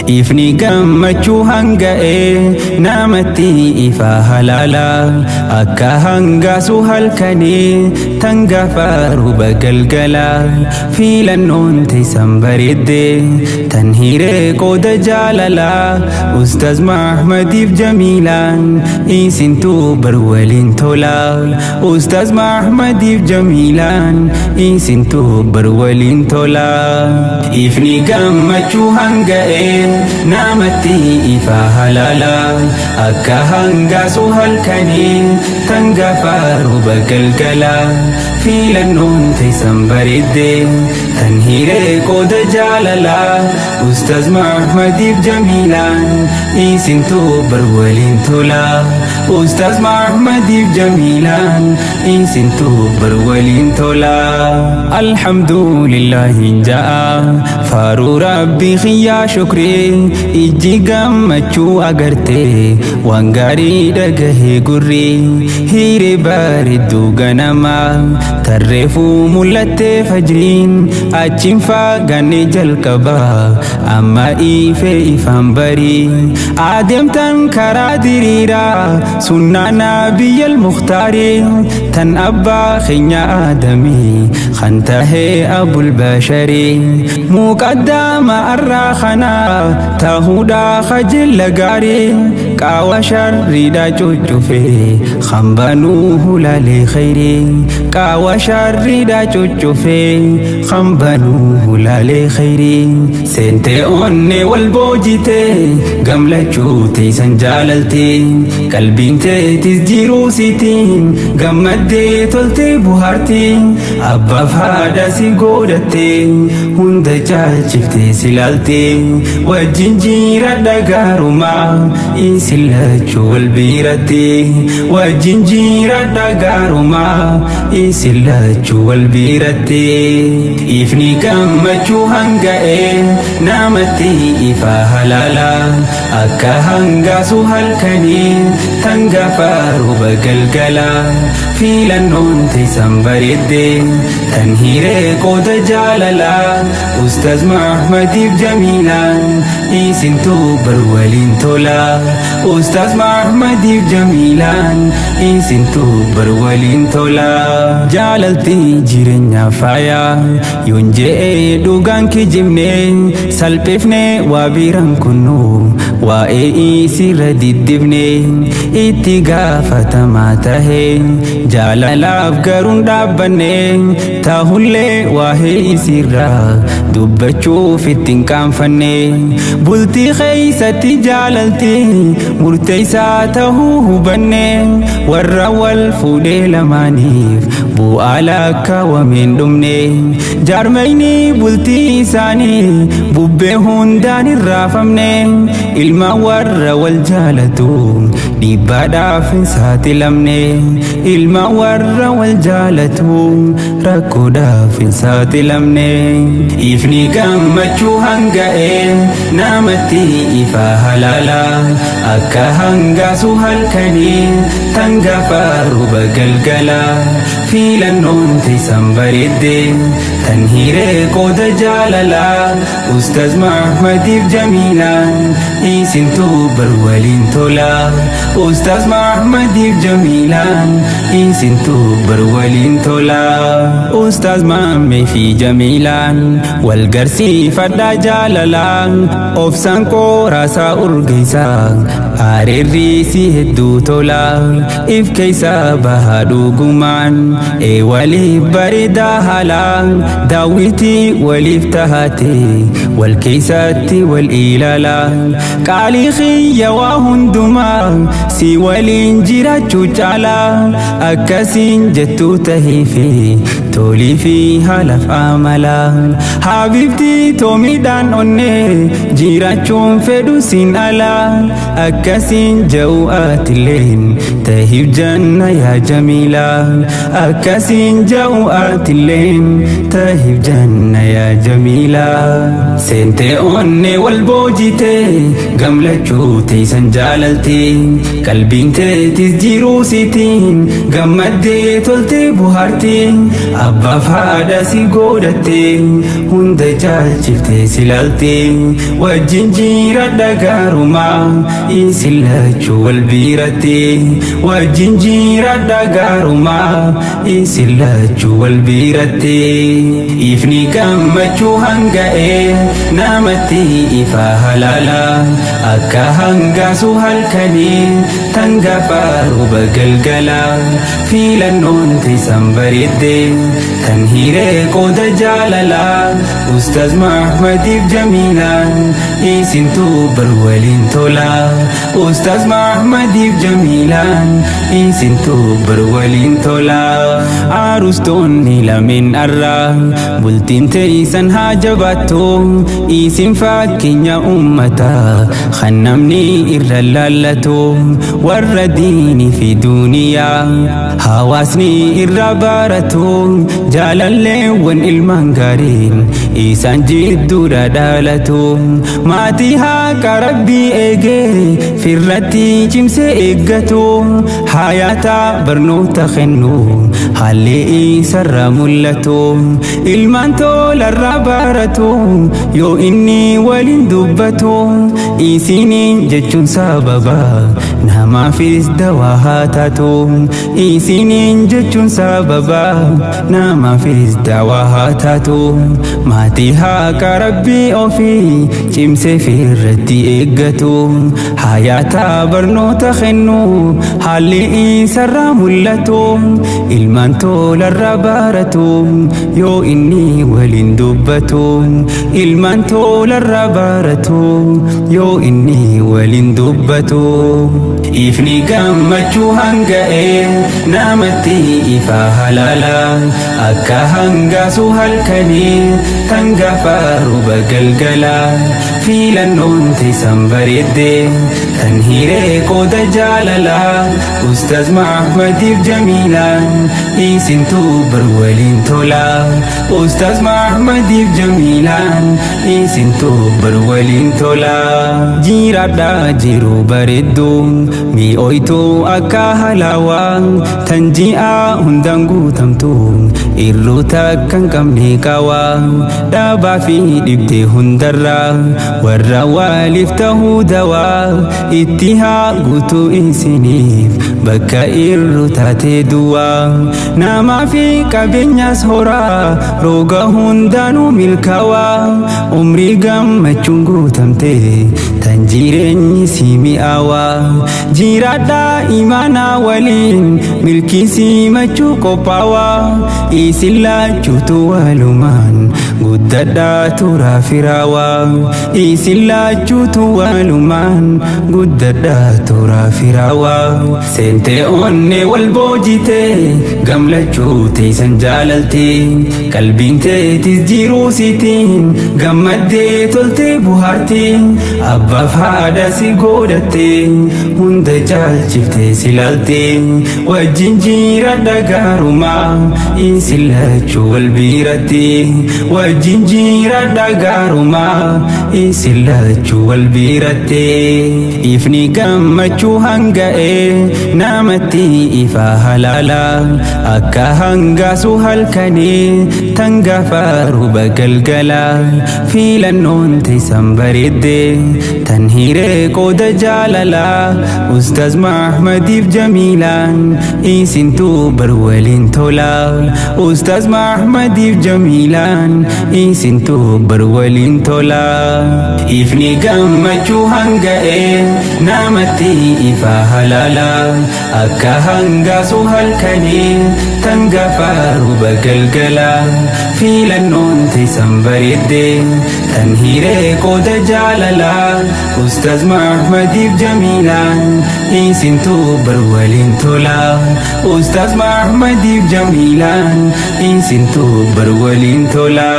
ifni gammachuu hanga'e namatti ifa halaala akka hangaasu halkanii tangafaaru bagalgala filannoon teessan bareedde tan hiree qooda jaalala Ustaz Mahmadiif Jamiilaan isintu bar waliin tola Ustaz Mahmadiif Jamiilaan isintu bar waliin tola ifni gammachuu hanga'e namatti ifa halaala akka hangaasu halkanii tangafaaru bagalgala filannoon teessan bareedde tan hiree qooda jaalala Ustaz Mahmadiif Jamiilaan isintu bar waliin tola Ustaz Mahmadiif Jamiilaan isintu bar waliin tola alhamdulillahi ja'a faaruu rabbii khiyyaa shukrii ijji gammachuu agarte waan gaarii dhagahee gurri hiree bareedduu ganama tarreefuu mul'attee fajriin achiin fagaanne jalqaba amma ife ifaan barii adeemtan karaa diriiraa sunnaa nabiyyal mukhtaari tan abbaa keenya aadamii kan tahee abul bashari muqaddama arraa kanaa tahuudhaa kajilla gaarii qaawa sharriidhaa cuccufee kan banuu hulaalee khayrii qaawa sharriidhaa cuccufee kan banuu hulaalee khayrii seentee onnee wal boojitee gamlachuu teessan jaalaltee qalbiin teetis jiruu siitiin gammaddee toltee buhaartii abbaaf haadha si godhattee hunda caalchiftee silaaltee wajjin jiradha gaarumaa isin lachuu wal biirattee wajjin jiradha gaarumaa isin lachuu wal biirattee ifni gammachuu hanga'e namatti ifa halaala akka hangaasu halkanii tangafaaru bagalgala filannoon teessan bareedde tan hiree qooda jaalala Ustaz Mahmadiif Jamiilaan isintu bar waliin tola Ustaz Mahmadiif Jamiilaan isintu bar waliin tola jaalaltii jireenya faayaa yoon je'ee dhugaan kijibne salphifne waa biran kunnu waa'ee isirra diddibne itti gaafatamaa tahee jaalalaaf garuun dhaabbanne tahullee waa'ee isirraa dubbachuuf ittiin qaanfanne bultii keeysatti jaalaltii murteeysaa tahuu hubanne warra wal fuudhee lamaaniif bu'aa lakkaawameen dhumne jaarmayni bultii isaanii bubbee hundaan hin raafamne ilma warra wal jaalatu dhiibbaadhaaf hin saaxilamne ilma warra wal jaalatu rakkoodhaaf hin saaxilamne ifni gammachuu hanga'e namatti ifa halaala akka hangaasu halkanii tangafaaru bagalgala filannoon teessan bareedde tan hiree qooda jaalala Ustaz Mahmadiif Jamiilaan isintu bar waliin tola Ustaz Mahmadiif Jamiilaan isintu bar waliin tola Ustaz Mahmee fi Jamiilaan wal garsiifadhaa jaalala obsaan qoraasaa urgeessaa hareerri si hedduu tola if keeysaa bahaa dhugumaan waliif bareedaa haala daawwitii waliif tahate wal keeysatti wal ilaala qaalii khiyya waa hundumaa si waliin jiraachuu caala akkasiin jettuu tahiifi tolii fi haalaaf amala habiibtii toomiidhaan onnee jiraachuun fedhu siin ala akkasiin ja'u atilleen tahiif janna yaa Jamiila akkasiin ja'u atilleen tahiif janna yaa Jamiila seentee onnee wal boojitee gamlachuu teessan jaalaltee qalbiin teetis jiruu siitiin gammaddee toltee buhaartii abbaaf haadha si godhatte hunda caalchifte silaalte wajjin jiraadha gaarumaa isin lachuu wal biiratte wajjin jiraadha gaarumaa isin lachuu wal biiratte ifni gammachuu hanga'e namatti ifa halaala akka hangaasu halkanii tangafaaru bagalgala filannoon tiisan bareedde kan hiree qooda jaalala Ustaaz Mahmadiif Jamiilaan isintu bar waliin tola Ustaaz Mahmadiif Jamiilaan isintu bar waliin tola Arustoonni lameen arra bultiin teeysan haa jabaattu isin fakkeenya ummataa kan namni irra laallatu warra diinii fi duuniyaa hawaasni irra baratu jaalalleewwan ilmaan gaariin isaan jidduudha dhalatu maatii haqa rabbii eegee firratti cimsee eeggatu hayaata barnoota kennu haalli isarra mul'atu ilmaan tolarra baratu yoo inni waliin dubbatu isiniin jechuun sababa namaafis dawaa haa taatu isiniin jechuun sababa namaafis dawaa haa taatu maatii haqa rabbii ofii cimsee firratti eeggatu hayaata barnoota kennu haalli isarra mul'atu ilmaan tolarra baratu yoo inni waliin dubbatu ilmaan tolarra baratu yoo inni waliin dubbatu ifni gammachuu hanga'e namatti ifa halaala akka hangaasu halkanii tangafaaru bagalgala filannoon tiisan bareedde kan hiree qooda jaalala Ustaaz Mahmadiif Jamiilaan isintu bar waliin tola Ustaaz Mahmadiif Jamiilaan isintu bar waliin tola jiraadha jiru bareeddu mi'ooytu akka halaawaa tan ji'a hundaan guutamtu irruu takkan qabne qawaa dhaabaa fi dhibdee hundarra warra waliif ta'uu dawaa itti haa guutuu isiniif bakka irru taate duwaa namaa fi qabeenyaas horaa roga hundaanuu milkaawaa umrii gammachuun guutamte tan jireenyi si mi'aawaa jiraadha imaanaa waliin milkii simachuu qophaawaa isin lachuutu walumaan guddadhaa turaa firaawaa isin lachuutu walumaan guddadhaa turaa firaawaa seentee onne wal boojite gamlachuu teeysan jaalalte qalbiin teetis jiruu sitiin gammaddee toltee buhaarti abbaaf haadha si godhatte hunda caalchifte silaalte wajjin jiraadha gaarumaa isin lachuu wal biiratte wajjin jiraadha gaarumaa isin lachuu wal biiratte ifni gammachuu hanga'e namatti ifa halaala akka hangaasu halkanii tangafaaru bagalgala filannoon teeysan bareedde tan hiree qooda jaalala Ustaaz Mahmadiif Jamiilaan isintu bar waliin tola Ustaaz Mahmadiif Jamiilaan isintu bar waliin tola ifni gammachuu hanga'e namatti ifa halaala akka hangaasu halkanii tangafaaru bagalgala filannoon teeysan bareedde tan hiree qooda jaalala Ustaaz Mahmadiif Jamiilaan isintu bar waliin tola Ustaaz Mahmadiif Jamiilaan isintu bar waliin tola